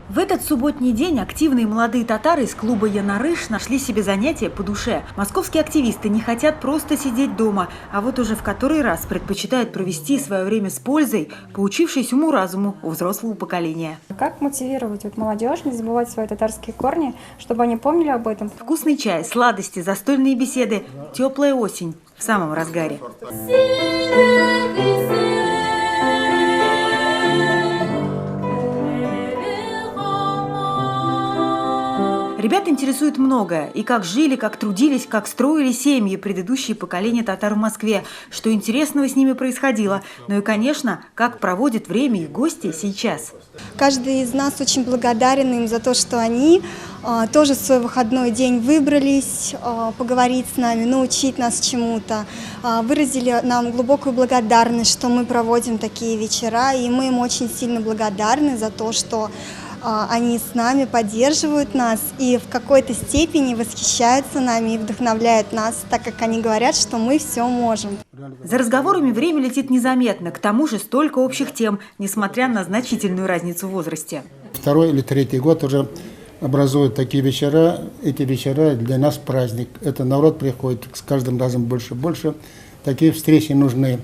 В этот субботний день активные молодые татары из клуба «Янарыш» нашли себе занятие по душе. Московские активисты не хотят просто сидеть дома, а вот уже в который раз предпочитают провести свое время с пользой, поучившись уму-разуму у взрослого поколения. Как мотивировать молодежь не забывать свои татарские корни, чтобы они помнили об этом? Вкусный чай, сладости, застольные беседы, теплая осень в самом разгаре. Ребят интересует многое. И как жили, как трудились, как строили семьи предыдущие поколения татар в Москве, что интересного с ними происходило. Ну и, конечно, как проводят время их гости сейчас. Каждый из нас очень благодарен им за то, что они тоже в свой выходной день выбрались поговорить с нами, научить нас чему-то, выразили нам глубокую благодарность, что мы проводим такие вечера, и мы им очень сильно благодарны за то, что они с нами, поддерживают нас и в какой-то степени восхищаются нами и вдохновляют нас, так как они говорят, что мы все можем. За разговорами время летит незаметно, к тому же столько общих тем, несмотря на значительную разницу в возрасте. Второй или третий год уже образуют такие вечера. Эти вечера для нас праздник. Это народ приходит с каждым разом больше и больше. Такие встречи нужны.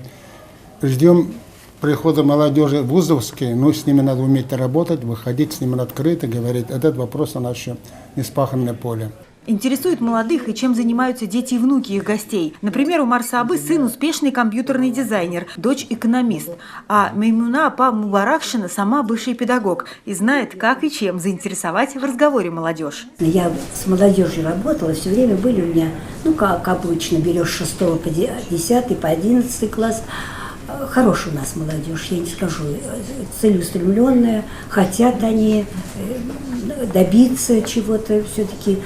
Ждем прихода молодежи вузовские, но с ними надо уметь работать, выходить с ними открыто, говорить, этот вопрос у нас еще не спаханное поле. Интересует молодых и чем занимаются дети и внуки их гостей. Например, у Марсабы сын успешный компьютерный дизайнер, дочь экономист, а Меймуна Апа Мубаракшина сама бывший педагог и знает, как и чем заинтересовать в разговоре молодежь. Я с молодежью работала, все время были у меня, как обычно, берешь 6 по 10, по 11 класс. Хорошая у нас молодежь, я не скажу, целеустремленная, хотят они добиться чего-то. Все-таки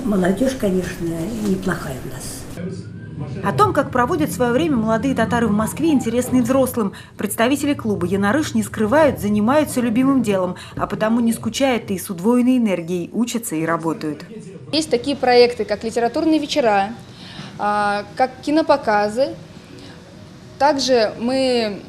молодежь, конечно, неплохая у нас. О том, как проводят свое время молодые татары в Москве, интересно и взрослым. Представители клуба «Янарыш» не скрывают, занимаются любимым делом, а потому не скучают и с удвоенной энергией учатся и работают. Есть такие проекты, как литературные вечера, как кинопоказы. Также мы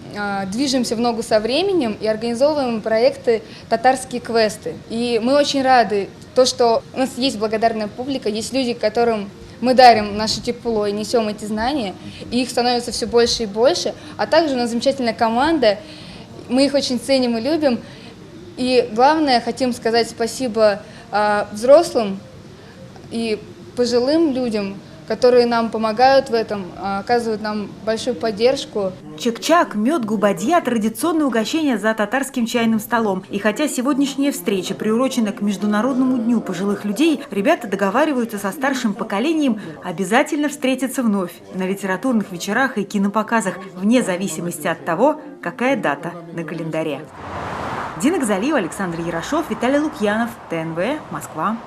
движемся в ногу со временем и организовываем проекты «Татарские квесты». И мы очень рады, что у нас есть благодарная публика, есть люди, которым мы дарим наше тепло и несем эти знания, и их становится все больше и больше. А также у нас замечательная команда, мы их очень ценим и любим. И главное, хотим сказать спасибо взрослым и пожилым людям, которые нам помогают в этом, оказывают нам большую поддержку. Чык-чак, мед, губадья – традиционное угощение за татарским чайным столом. И хотя сегодняшняя встреча приурочена к Международному дню пожилых людей, ребята договариваются со старшим поколением обязательно встретиться вновь на литературных вечерах и кинопоказах, вне зависимости от того, какая дата на календаре. Дина Газалиева, Александр Ярошов, Виталий Лукьянов, ТНВ, Москва.